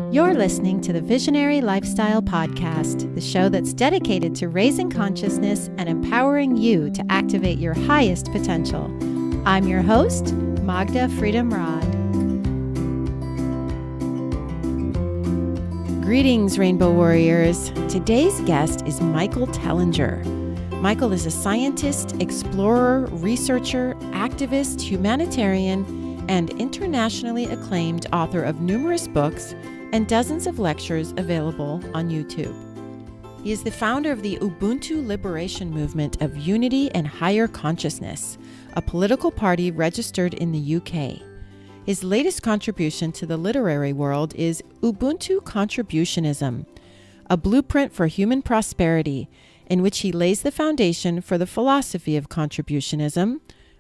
You're listening to the Visionary Lifestyle Podcast, the show that's dedicated to raising consciousness and empowering you to activate your highest potential. I'm your host, Magda Freedom Rod. Greetings, Rainbow Warriors. Today's guest is Michael Tellinger. Michael is a scientist, explorer, researcher, activist, humanitarian, and internationally acclaimed author of numerous books and dozens of lectures available on YouTube. He is the founder of the UBUNTU Liberation Movement of Unity and Higher Consciousness, a political party registered in the UK. His latest contribution to the literary world is UBUNTU Contributionism, a blueprint for human prosperity, in which he lays the foundation for the philosophy of contributionism,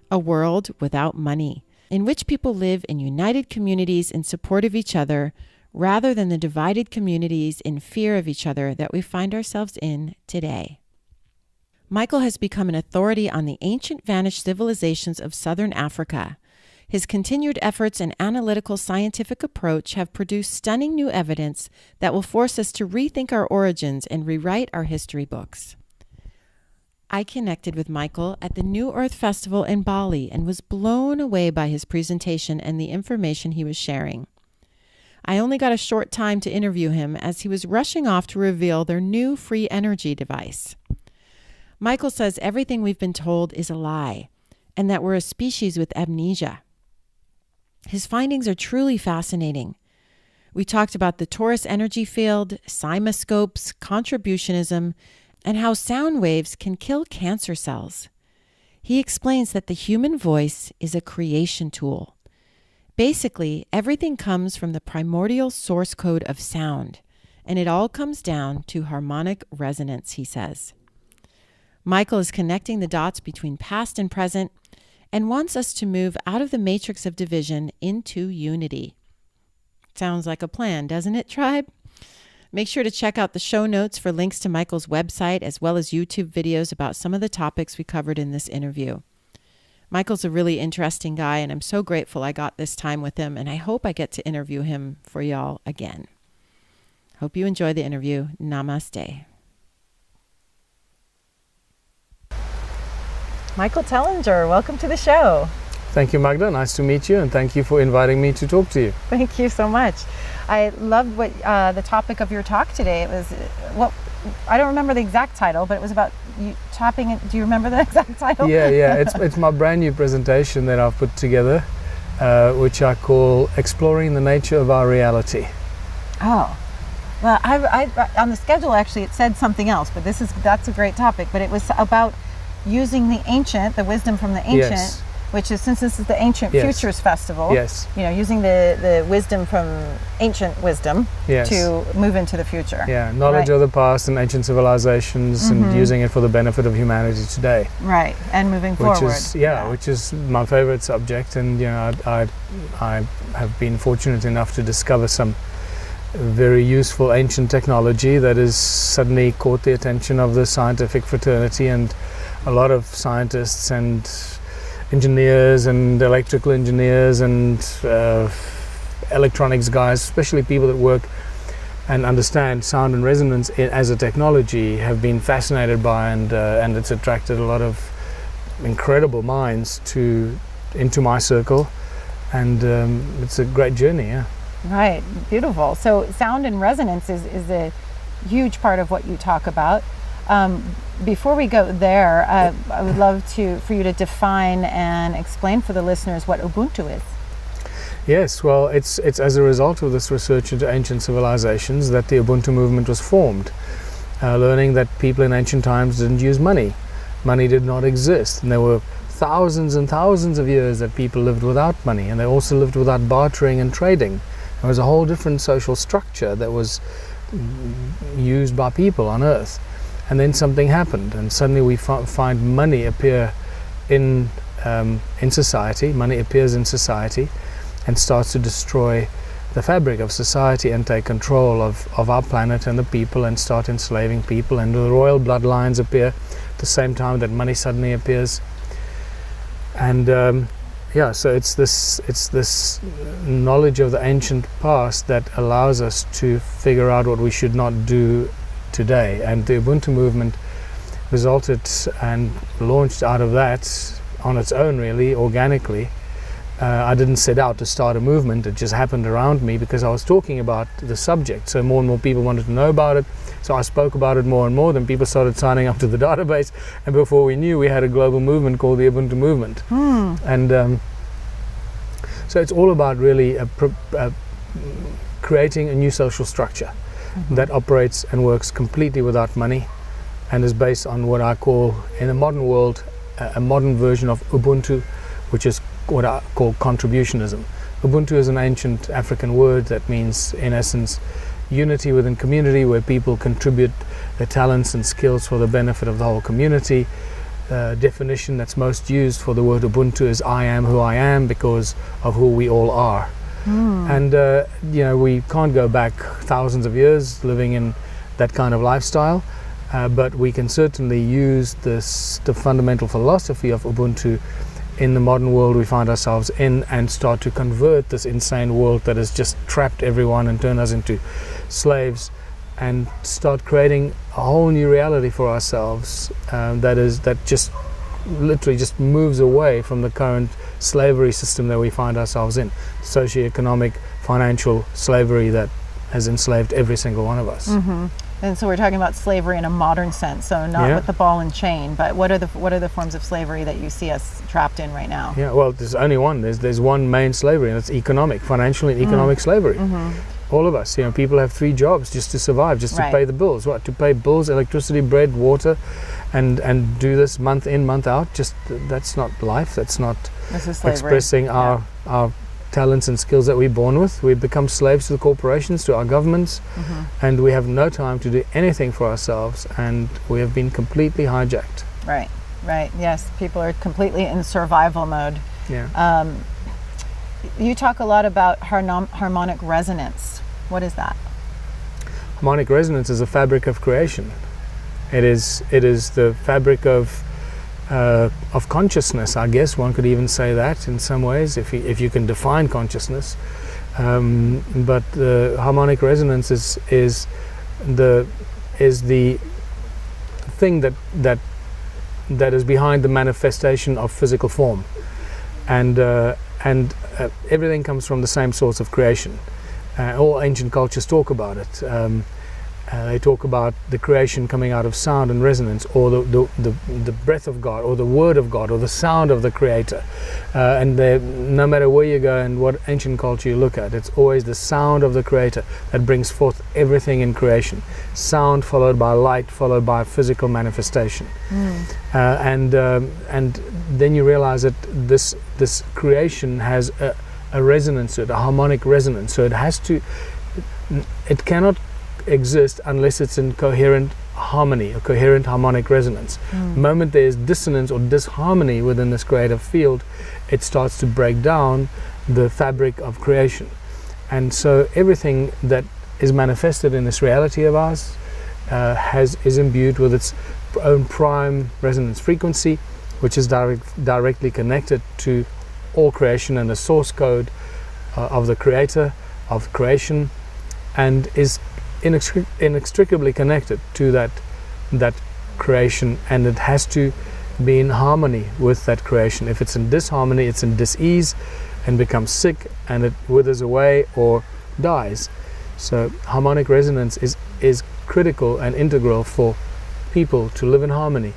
a world without money, in which people live in united communities in support of each other, rather than the divided communities in fear of each other that we find ourselves in today. Michael has become an authority on the ancient vanished civilisations of southern Africa. His continued efforts and analytical scientific approach have produced stunning new evidence that will force us to rethink our origins and rewrite our history books. I connected with Michael at the New Earth Festival in Bali and was blown away by his presentation and the information he was sharing. I only got a short time to interview him as he was rushing off to reveal their new free energy device. Michael says everything we've been told is a lie and that we're a species with amnesia. His findings are truly fascinating. We talked about the torus energy field, cimoscopes, contributionism, and how sound waves can kill cancer cells. He explains that the human voice is a creation tool. Basically, everything comes from the primordial source code of sound, and it all comes down to harmonic resonance, he says. Michael is connecting the dots between past and present and wants us to move out of the matrix of division into unity. Sounds like a plan, doesn't it, tribe? Make sure to check out the show notes for links to Michael's website as well as YouTube videos about some of the topics we covered in this interview. Michael's a really interesting guy, and I'm so grateful I got this time with him, and I hope I get to interview him for y'all again. Hope you enjoy the interview. Namaste. Michael Tellinger, welcome to the show. Thank you, Magda. Nice to meet you, and thank you for inviting me to talk to you. Thank you so much. I loved what the topic of your talk today. It was, I don't remember the exact title, but it was about you chopping it. Do you remember the exact title? Yeah. It's my brand new presentation that I've put together, which I call Exploring the Nature of Our Reality. Oh. Well, I on the schedule, actually, it said something else, but that's a great topic. But it was about using the wisdom from the ancient, yes. Which is, since this is the Ancient Yes. Futures Festival, yes. Using the wisdom from ancient wisdom yes. to move into the future. Yeah, knowledge of the past and ancient civilizations, and using it for the benefit of humanity today. Right, and moving forward. Which is my favorite subject, and I have been fortunate enough to discover some very useful ancient technology that has suddenly caught the attention of the scientific fraternity, and a lot of scientists and engineers and electrical engineers and electronics guys, especially people that work and understand sound and resonance as a technology, have been fascinated by, and it's attracted a lot of incredible minds into my circle, and it's a great journey. Yeah. Right, beautiful. So sound and resonance is a huge part of what you talk about. Before we go there, I would love for you to define and explain for the listeners what Ubuntu is. Yes, well, it's as a result of this research into ancient civilizations that the Ubuntu movement was formed, learning that people in ancient times didn't use money. Money did not exist, and there were thousands and thousands of years that people lived without money, and they also lived without bartering and trading. There was a whole different social structure that was used by people on Earth. And then something happened, and suddenly we find money appear in society. Money appears in society and starts to destroy the fabric of society and take control of our planet and the people, and start enslaving people. And the royal bloodlines appear at the same time that money suddenly appears. And yeah, so it's this knowledge of the ancient past that allows us to figure out what we should not do today. And the Ubuntu movement resulted and launched out of that on its own, really, organically. I didn't set out to start a movement, it just happened around me because I was talking about the subject. So more and more people wanted to know about it. So I spoke about it more and more, then people started signing up to the database, and before we knew, we had a global movement called the Ubuntu movement. And so it's all about really creating a new social structure that operates and works completely without money, and is based on what I call, in the modern world, a modern version of Ubuntu, which is what I call contributionism. Ubuntu is an ancient African word that means, in essence, unity within community, where people contribute their talents and skills for the benefit of the whole community. Definition that's most used for the word Ubuntu is I am who I am because of who we all are. And you know, we can't go back thousands of years living in that kind of lifestyle, but we can certainly use the fundamental philosophy of Ubuntu in the modern world we find ourselves in, and start to convert this insane world that has just trapped everyone and turned us into slaves, and start creating a whole new reality for ourselves that just literally just moves away from the current slavery system that we find ourselves in, socioeconomic, financial slavery that has enslaved every single one of us. And so we're talking about slavery in a modern sense, so not with the ball and chain, but what are the forms of slavery that you see us trapped in right now? Yeah, well, there's only one. There's one main slavery, and it's economic, financial and economic slavery. All of us, you know, people have 3 jobs just to survive, just to pay the bills. What? To pay bills, electricity, bread, water, and do this month in, month out. Just that's not life. That's not expressing our talents and skills that we're born with. We become slaves to the corporations, to our governments, and we have no time to do anything for ourselves, and we have been completely hijacked. Right. Yes, people are completely in survival mode. Yeah. You talk a lot about harmonic resonance. What is that? Harmonic resonance is a fabric of creation. It is the fabric of consciousness, I guess one could even say that in some ways, if you can define consciousness. But the harmonic resonance is the thing that is behind the manifestation of physical form, and everything comes from the same source of creation. All ancient cultures talk about it. They talk about the creation coming out of sound and resonance, or the breath of God, or the word of God, or the sound of the Creator. And no matter where you go and what ancient culture you look at, it's always the sound of the Creator that brings forth everything in creation. Sound followed by light, followed by physical manifestation. And then you realize that this creation has a resonance to it, a harmonic resonance. So it cannot exist unless it's in coherent harmony, a coherent harmonic resonance. The moment there is dissonance or disharmony within this creative field, it starts to break down the fabric of creation. And so everything that is manifested in this reality of ours is imbued with its own prime resonance frequency, which is directly connected to all creation and the source code of the Creator, of creation, and is inextricably connected to that creation, and it has to be in harmony with that creation. If it's in disharmony, it's in dis-ease and becomes sick, and it withers away or dies. So harmonic resonance is critical and integral for people to live in harmony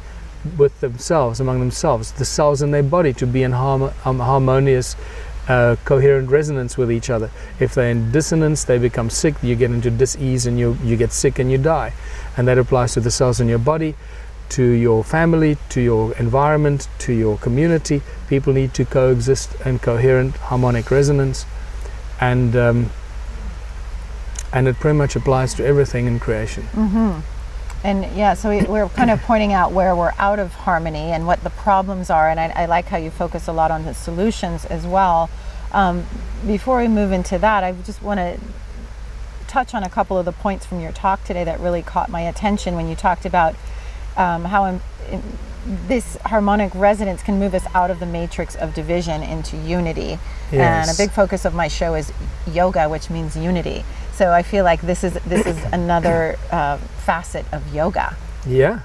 with themselves, among themselves, the cells in their body to be in harmonious coherent resonance with each other. If they're in dissonance, they become sick, you get into dis-ease, and you get sick and you die. And that applies to the cells in your body, to your family, to your environment, to your community. People need to coexist in coherent harmonic resonance, and it pretty much applies to everything in creation. And yeah, so we're kind of pointing out where we're out of harmony and what the problems are, and I like how you focus a lot on the solutions as well. Before we move into that, I just want to touch on a couple of the points from your talk today that really caught my attention when you talked about this harmonic resonance can move us out of the matrix of division into unity. Yes. And a big focus of my show is yoga, which means unity. So I feel like this is another facet of yoga. Yeah,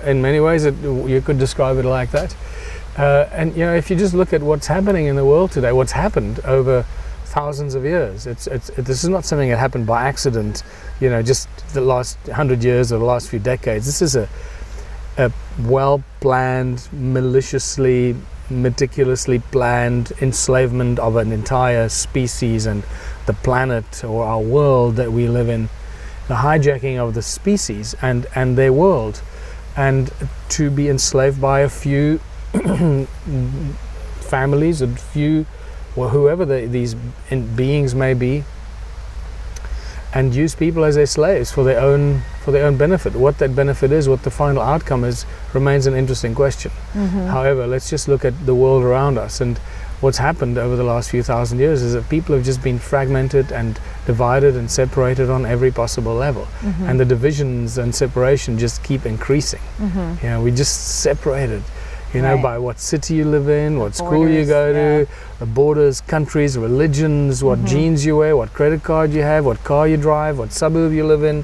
in many ways you could describe it like that. And if you just look at what's happening in the world today, what's happened over thousands of years, this is not something that happened by accident, just the last 100 years or the last few decades. This is a well-planned, meticulously planned enslavement of an entire species and the planet or our world that we live in, the hijacking of the species and their world, and to be enslaved by a few families, a few, or whoever these beings may be, and use people as their slaves for their own benefit. What that benefit is, what the final outcome is, remains an interesting question. However, let's just look at the world around us, and what's happened over the last few thousand years is that people have just been fragmented and divided and separated on every possible level, and the divisions and separation just keep increasing. We just separated. Right. By what city you live in, what school Borders, you go to, the borders, countries, religions, what jeans you wear, what credit card you have, what car you drive, what suburb you live in,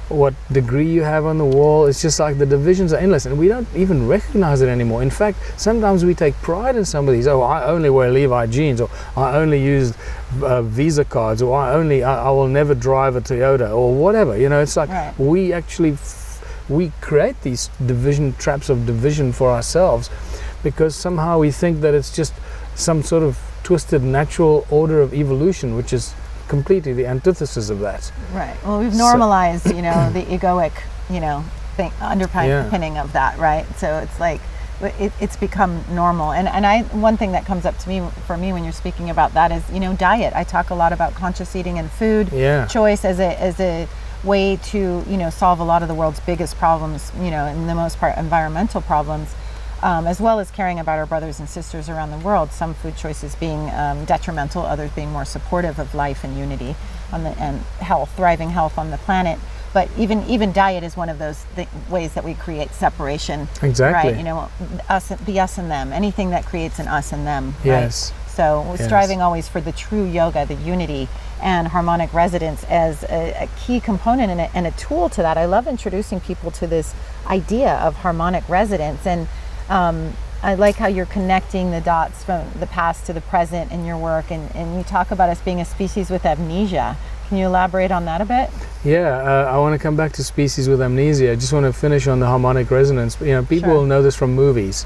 what degree you have on the wall. It's just like the divisions are endless, and we don't even recognize it anymore. In fact, sometimes we take pride in some of these. Oh, I only wear Levi jeans, or I only use Visa cards, or I will never drive a Toyota, or whatever. It's like we actually we create these traps of division for ourselves, because somehow we think that it's just some sort of twisted natural order of evolution, which is completely the antithesis of that. Right. Well, we've normalized, the egoic, underpinning of that, right? So it's like it's become normal. And one thing that comes up for me when you're speaking about that is, diet. I talk a lot about conscious eating and food choice as a way to solve a lot of the world's biggest problems, in the most part environmental problems, as well as caring about our brothers and sisters around the world. Some food choices being detrimental, others being more supportive of life and unity and health, thriving health on the planet. But even diet is one of those ways that we create separation. Exactly. Right? Us and them. Anything that creates an us and them. Yes. Right? So we're striving always for the true yoga, the unity, and harmonic resonance as a key component and a tool to that. I love introducing people to this idea of harmonic resonance, and I like how you're connecting the dots from the past to the present in your work, and you talk about us being a species with amnesia. Can you elaborate on that a bit? Yeah, I want to come back to species with amnesia. I just want to finish on the harmonic resonance. People will know this from movies.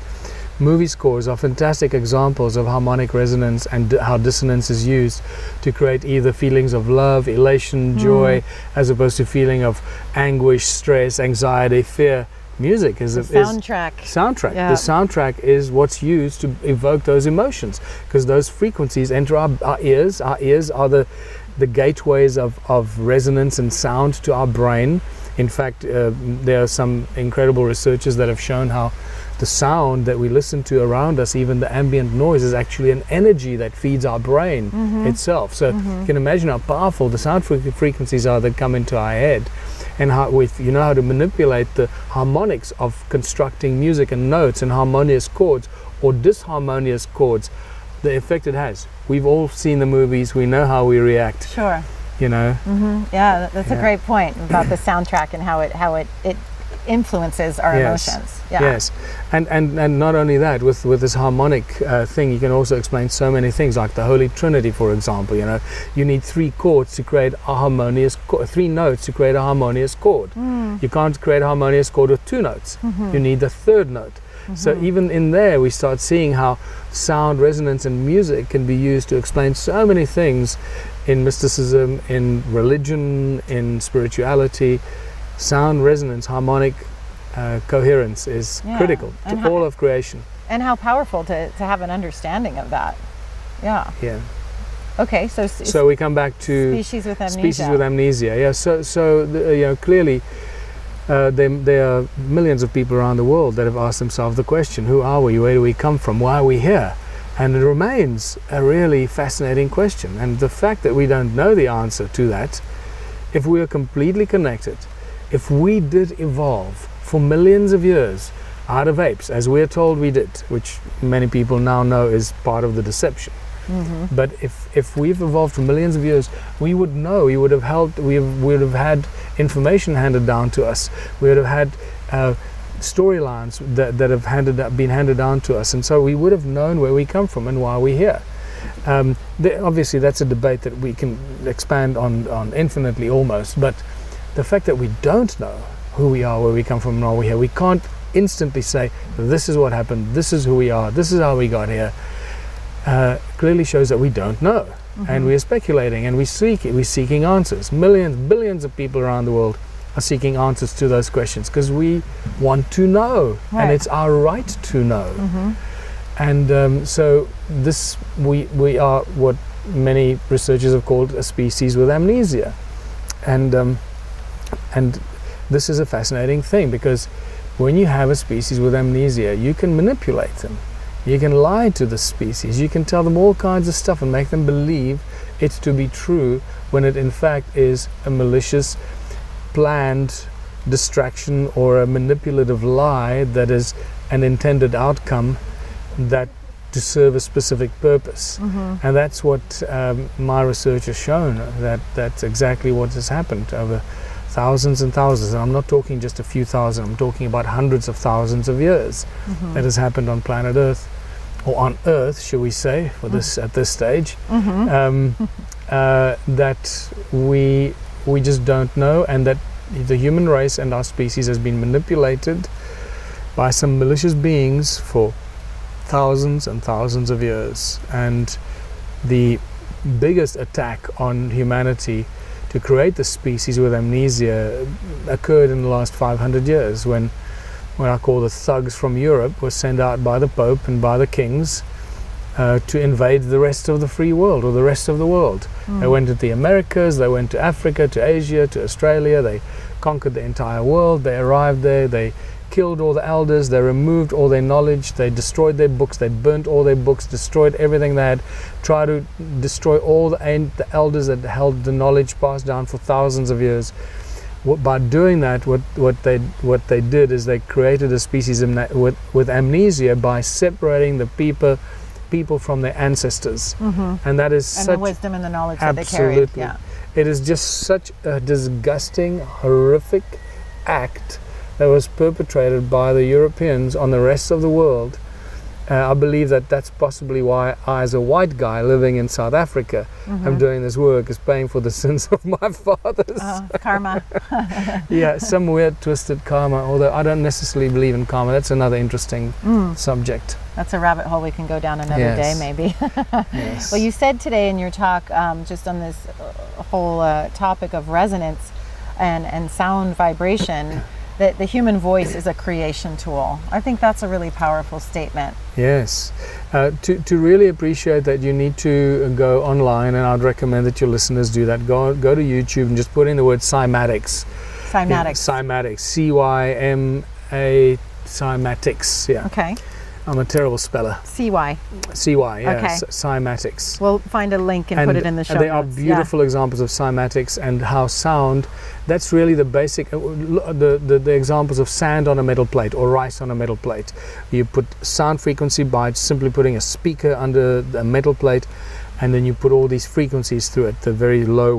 Movie scores are fantastic examples of harmonic resonance and how dissonance is used to create either feelings of love, elation, joy, as opposed to feeling of anguish, stress, anxiety, fear. Music is soundtrack. Yeah. The soundtrack is what's used to evoke those emotions, because those frequencies enter our ears. Our ears are the gateways of resonance and sound to our brain. In fact, there are some incredible researchers that have shown how the sound that we listen to around us, even the ambient noise, is actually an energy that feeds our brain itself. So you can imagine how powerful the sound frequencies are that come into our head, and how how to manipulate the harmonics of constructing music and notes and harmonious chords or disharmonious chords, the effect it has. We've all seen the movies, we know how we react. Sure. Yeah, that's a great point about the soundtrack and how it influences our emotions. Yeah. Yes, and not only that, with this harmonic thing, you can also explain so many things, like the Holy Trinity, for example. You need 3 chords to create a harmonious 3 notes to create a harmonious chord. You can't create a harmonious chord with 2 notes. You need the 3rd note. So even in there, we start seeing how sound resonance and music can be used to explain so many things in mysticism, in religion, in spirituality. Sound resonance, harmonic coherence is critical to all of creation. And how powerful to have an understanding of that. Yeah. Okay, so we come back to species with amnesia. Species with amnesia. Yeah. So clearly, there are millions of people around the world that have asked themselves the question: who are we? Where do we come from? Why are we here? And it remains a really fascinating question. And the fact that we don't know the answer to that, if we are completely connected, if we did evolve for millions of years out of apes, as we're told we did, which many people now know is part of the deception. But if we've evolved for millions of years, we would know, we would have had information handed down to us. We would have had storylines that have been handed down to us, and so we would have known where we come from and why we're here. Obviously, that's a debate that we can expand on infinitely almost, but the fact that we don't know who we are, where we come from, and why we're here, we can't instantly say, this is what happened, this is who we are, this is how we got here, clearly shows that we don't know. And we're speculating, and we're seeking answers. Billions of people around the world are seeking answers to those questions because we want to know, and it's our right to know. And so we are what many researchers have called a species with amnesia, and this is a fascinating thing, because when you have a species with amnesia, you can manipulate them. You can lie to the species. You can tell them all kinds of stuff and make them believe it to be true when it in fact is a malicious, planned distraction or a manipulative lie that is an intended outcome that to serve a specific purpose. And that's what my research has shown, that's exactly what has happened over thousands and thousands, and I'm not talking just a few thousand, I'm talking about hundreds of thousands of years that has happened on planet Earth, or on Earth, shall we say, for this at this stage, that we just don't know, and that the human race and our species has been manipulated by some malicious beings for thousands and thousands of years. And the biggest attack on humanity to create the species with amnesia occurred in the last 500 years when I call the thugs from Europe were sent out by the Pope and by the kings to invade the rest of the free world, or the rest of the world. They went to the Americas, they went to Africa, to Asia, to Australia, they conquered the entire world, they arrived there, they killed all the elders, they removed all their knowledge, they destroyed their books, they burnt all their books, destroyed everything they had, tried to destroy all the elders that held the knowledge passed down for thousands of years. By doing that, what they did is they created a species with amnesia by separating the people from their ancestors, and that is and such the wisdom and the knowledge absolutely, that they carried. It is just such a disgusting, horrific act that was perpetrated by the Europeans on the rest of the world. I believe that's possibly why I, as a white guy living in South Africa, am doing this work, is paying for the sins of my fathers. Karma. Yeah, some weird twisted karma, although I don't necessarily believe in karma. That's another interesting subject. That's a rabbit hole we can go down another day, maybe. Yes. Well, you said today in your talk, just on this whole topic of resonance and sound vibration, that the human voice is a creation tool. I think that's a really powerful statement. Yes. To really appreciate that, you need to go online, and I'd recommend that your listeners do that. Go to YouTube and just put in the word cymatics. Cymatics. Yeah, cymatics. C-Y-M-A, cymatics. Yeah. Okay. I'm a terrible speller. C-Y. C-Y, yeah. Okay. Cymatics. We'll find a link and put it in the show notes. They are beautiful examples of cymatics and how sound, that's really the basic, the examples of sand on a metal plate or rice on a metal plate. You put sound frequency by simply putting a speaker under the metal plate, and then you put all these frequencies through it. The very low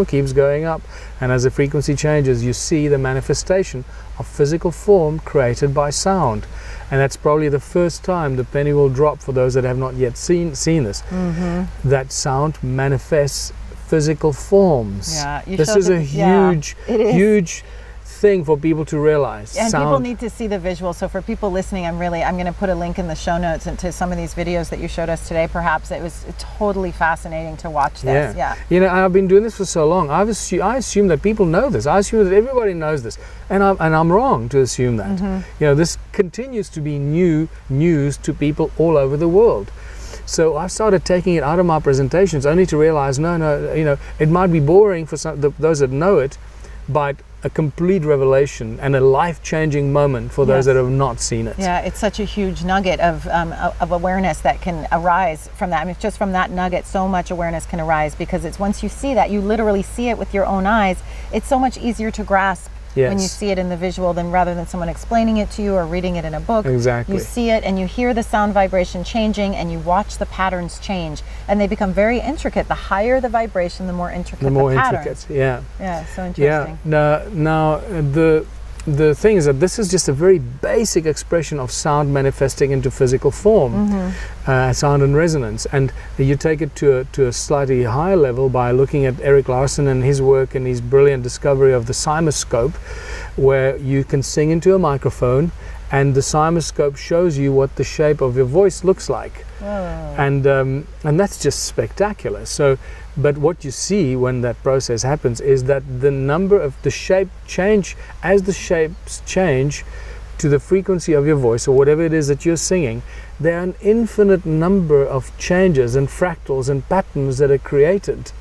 keeps going up, and as the frequency changes, you see the manifestation of physical form created by sound. And that's probably the first time the penny will drop for those that have not yet seen this. That sound manifests physical forms. Yeah, this is a huge thing for people to realize. And sound. People need to see the visual. So for people listening, I'm going to put a link in the show notes into some of these videos that you showed us today. Perhaps it was totally fascinating to watch this. Yeah. You know, I've been doing this for so long. I assume that people know this. I assume that everybody knows this, and I'm wrong to assume that. You know, this continues to be new news to people all over the world. So I started taking it out of my presentations, only to realize, no, you know, it might be boring for those that know it, but a complete revelation and a life-changing moment for those that have not seen it. Yeah, it's such a huge nugget of awareness that can arise from that. I mean, just from that nugget, so much awareness can arise, because it's once you see that, you literally see it with your own eyes, it's so much easier to grasp when you see it in the visual than rather than someone explaining it to you or reading it in a book. Exactly. You see it and you hear the sound vibration changing and you watch the patterns change, and they become very intricate. The higher the vibration, the more intricate the patterns. Yeah. Yeah, so interesting. Yeah. Now the thing is that this is just a very basic expression of sound manifesting into physical form, sound and resonance. And you take it to a slightly higher level by looking at Eric Larson and his work and his brilliant discovery of the cymoscope, where you can sing into a microphone and the cymoscope shows you what the shape of your voice looks like. And that's just spectacular. So, but what you see when that process happens is that the number of the shape change, as the shapes change to the frequency of your voice or whatever it is that you're singing, there are an infinite number of changes and fractals and patterns that are created,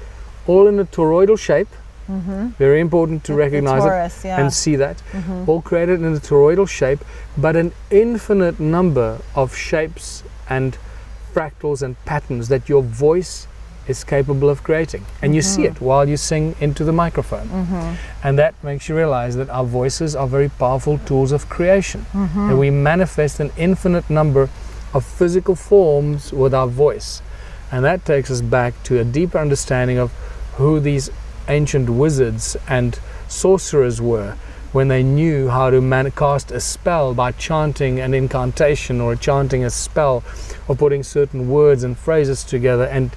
all in a toroidal shape. Very important to recognize torus, it and see that. All created in a toroidal shape, but an infinite number of shapes and fractals and patterns that your voice is capable of creating, and you see it while you sing into the microphone. And that makes you realize that our voices are very powerful tools of creation, and we manifest an infinite number of physical forms with our voice. And that takes us back to a deeper understanding of who these ancient wizards and sorcerers were, when they knew how to cast a spell by chanting an incantation or chanting a spell, or putting certain words and phrases together and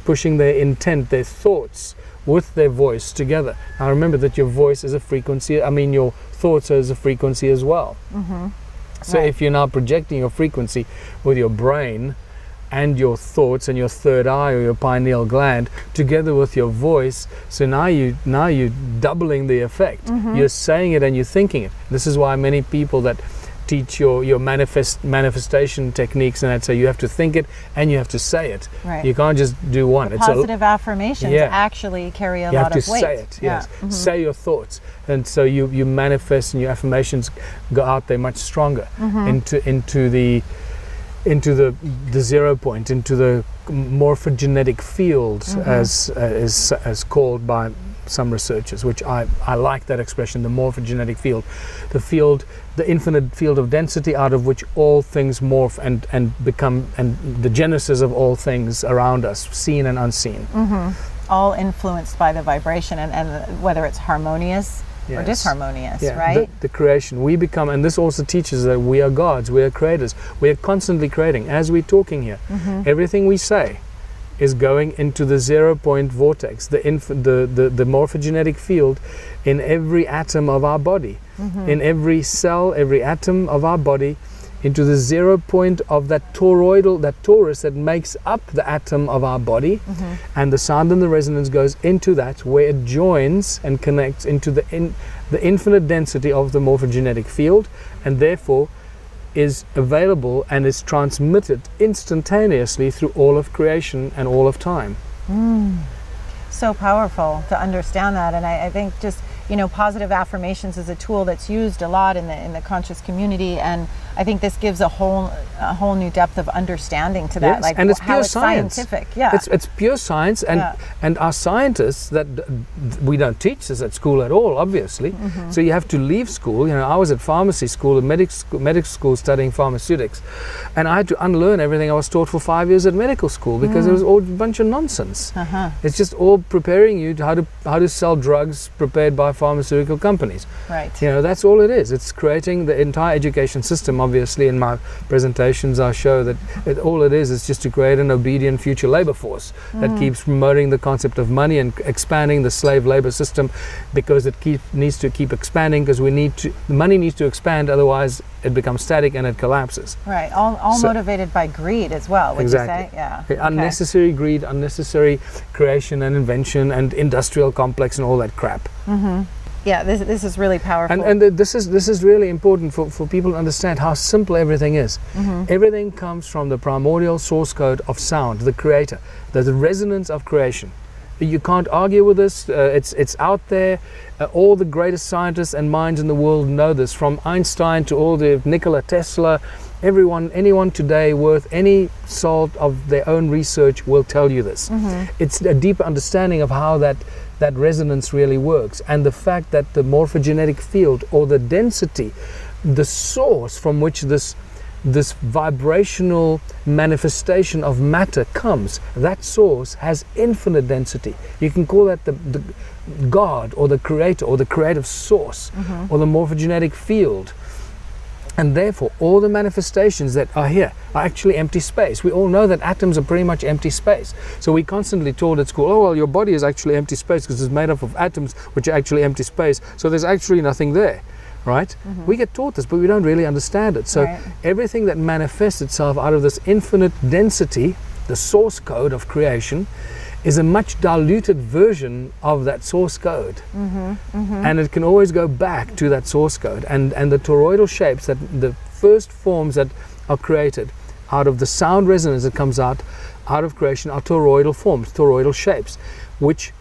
pushing their intent, their thoughts with their voice together. Now remember that your voice is a frequency, your thoughts is a frequency as well. So if you're now projecting your frequency with your brain and your thoughts and your third eye or your pineal gland together with your voice, so now you're doubling the effect. You're saying it and you're thinking it. This is why many people that teach your manifestation techniques and that say you have to think it and you have to say it. You can't just do one. The positive affirmations actually carry a lot of weight. You have to say it, yes. Say your thoughts. And so you manifest, and your affirmations go out there much stronger into the 0 point, into the morphogenetic field, as called by some researchers, which I like that expression, the morphogenetic field, the infinite field of density out of which all things morph and become, and the genesis of all things around us, seen and unseen. All influenced by the vibration and whether it's harmonious or disharmonious, right? The creation. We become, and this also teaches that we are gods, we are creators. We are constantly creating. As we're talking here, everything we say is going into the 0 point vortex, the morphogenetic field in every atom of our body, in every cell, every atom of our body, into the 0 point of that torus that makes up the atom of our body, and the sound and the resonance goes into that, where it joins and connects into the infinite density of the morphogenetic field, and therefore is available and is transmitted instantaneously through all of creation and all of time. So powerful to understand that, and I think just positive affirmations is a tool that's used a lot in the conscious community, and I think this gives a whole new depth of understanding to that, and it's how pure it's science. Scientific. It's pure science, and our scientists, that we don't teach this at school at all, obviously. So you have to leave school. I was at pharmacy school, medical school, studying pharmaceutics, and I had to unlearn everything I was taught for 5 years at medical school, because it was all a bunch of nonsense. It's just all preparing you to how to sell drugs prepared by pharmaceutical companies. That's all it is. It's creating the entire education system. Obviously, in my presentations, I show that all it is just to create an obedient future labor force that keeps promoting the concept of money and expanding the slave labor system, because it needs to keep expanding, because the money needs to expand, otherwise it becomes static and it collapses. All motivated by greed as well, would you say? Unnecessary greed, unnecessary creation and invention and industrial complex and all that crap. This is really powerful. And this is really important for people to understand how simple everything is. Everything comes from the primordial source code of sound, the creator, the resonance of creation. You can't argue with this. It's out there. All the greatest scientists and minds in the world know this, from Einstein to all the Nikola Tesla. Anyone today worth any salt of their own research will tell you this. It's a deeper understanding of how that resonance really works, and the fact that the morphogenetic field, or the density, the source from which this vibrational manifestation of matter comes, that source has infinite density. You can call that the God, or the creator, or the creative source, or the morphogenetic field. And therefore, all the manifestations that are here are actually empty space. We all know that atoms are pretty much empty space. So we constantly told at school, oh, well, your body is actually empty space because it's made up of atoms, which are actually empty space. So there's actually nothing there, right? We get taught this, but we don't really understand it. So everything that manifests itself out of this infinite density, the source code of creation, is a much diluted version of that source code. And it can always go back to that source code. And the toroidal shapes, that the first forms that are created out of the sound resonance that comes out of creation, are toroidal forms, toroidal shapes, which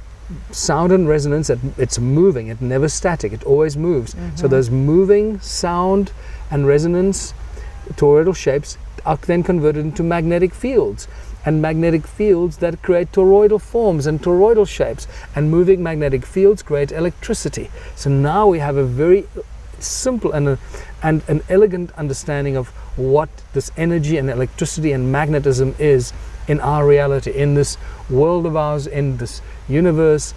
sound and resonance, it's moving, it's never static, it always moves. So those moving sound and resonance toroidal shapes are then converted into magnetic fields. And magnetic fields that create toroidal forms and toroidal shapes, and moving magnetic fields create electricity. So now we have a very simple and an elegant understanding of what this energy and electricity and magnetism is in our reality, in this world of ours, in this universe.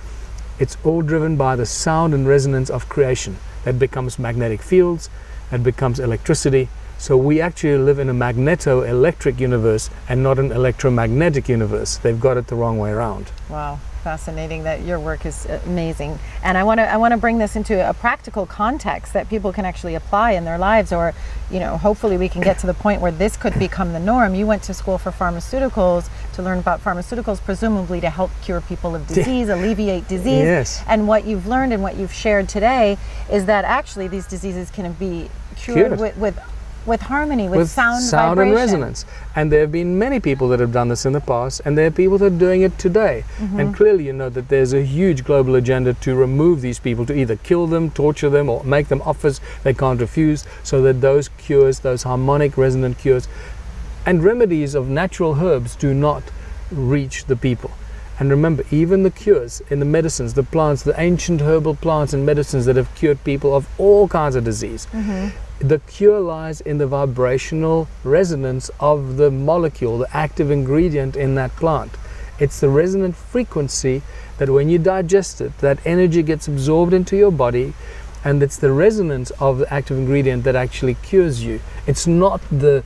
It's all driven by the sound and resonance of creation that becomes magnetic fields, that becomes electricity. So we actually live in a magneto-electric universe and not an electromagnetic universe. They've got it the wrong way around. Wow, fascinating. That your work is amazing. And I want to bring this into a practical context that people can actually apply in their lives, or hopefully we can get to the point where this could become the norm. You went to school for pharmaceuticals to learn about pharmaceuticals, presumably to help cure people of disease, alleviate disease. Yes. And what you've learned and what you've shared today is that actually these diseases can be cured. With harmony, with sound vibration. And resonance. And there have been many people that have done this in the past, and there are people that are doing it today. And clearly you know that there's a huge global agenda to remove these people, to either kill them, torture them, or make them offers they can't refuse, so that those cures, those harmonic resonant cures and remedies of natural herbs do not reach the people. And remember, even the cures in the medicines, the plants, the ancient herbal plants and medicines that have cured people of all kinds of disease, the cure lies in the vibrational resonance of the molecule, the active ingredient in that plant. It's the resonant frequency that when you digest it, that energy gets absorbed into your body, and it's the resonance of the active ingredient that actually cures you. It's not the,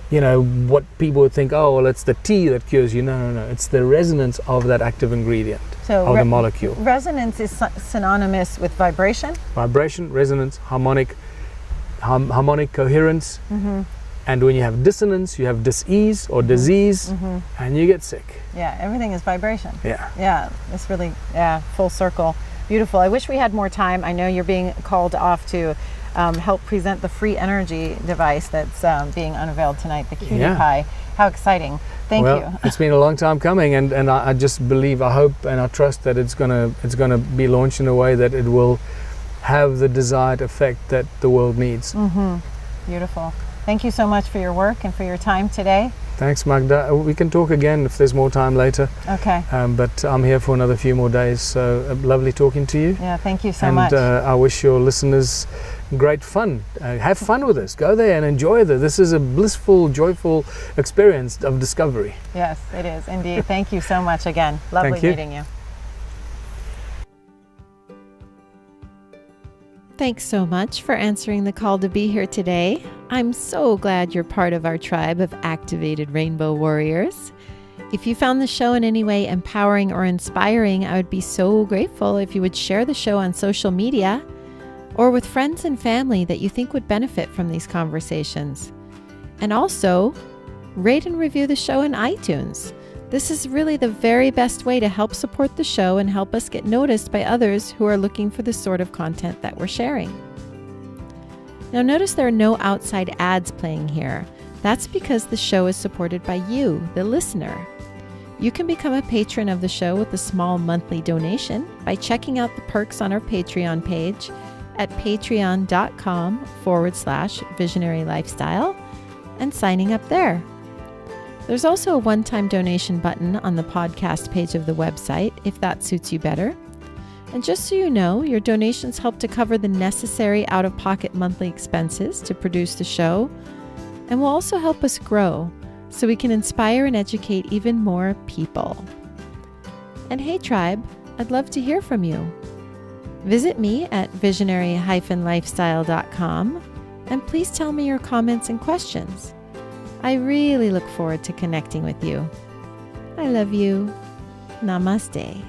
what people would think, oh, well, it's the tea that cures you. No. It's the resonance of that active ingredient, of the molecule. Resonance is synonymous with vibration? Vibration, resonance, harmonic coherence. And when you have dissonance, you have dis-ease or disease, and you get sick. Yeah, everything is vibration. Yeah, it's really full circle. Beautiful. I wish we had more time. I know you're being called off to help present the free energy device that's being unveiled tonight, the Cutie Pie. How exciting. Thank you. It's been a long time coming, and I just believe, I hope and I trust that it's gonna be launched in a way that it will have the desired effect that the world needs. Beautiful. Thank you so much for your work and for your time today. Thanks, Magda. We can talk again if there's more time later. Okay. But I'm here for another few more days, so lovely talking to you. Yeah, thank you so much. And I wish your listeners great fun. Have fun with this. Go there and enjoy this. This is a blissful, joyful experience of discovery. Yes, it is indeed. Thank you so much again. Lovely meeting you. Thanks so much for answering the call to be here today. I'm so glad you're part of our tribe of activated rainbow warriors. If you found the show in any way empowering or inspiring, I would be so grateful if you would share the show on social media or with friends and family that you think would benefit from these conversations. And also, rate and review the show in iTunes. This is really the very best way to help support the show and help us get noticed by others who are looking for the sort of content that we're sharing. Now notice there are no outside ads playing here. That's because the show is supported by you, the listener. You can become a patron of the show with a small monthly donation by checking out the perks on our Patreon page at patreon.com/visionary lifestyle and signing up there. There's also a one-time donation button on the podcast page of the website if that suits you better. And just so you know, your donations help to cover the necessary out-of-pocket monthly expenses to produce the show and will also help us grow so we can inspire and educate even more people. And hey tribe, I'd love to hear from you. Visit me at visionary-lifestyle.com and please tell me your comments and questions. I really look forward to connecting with you. I love you. Namaste.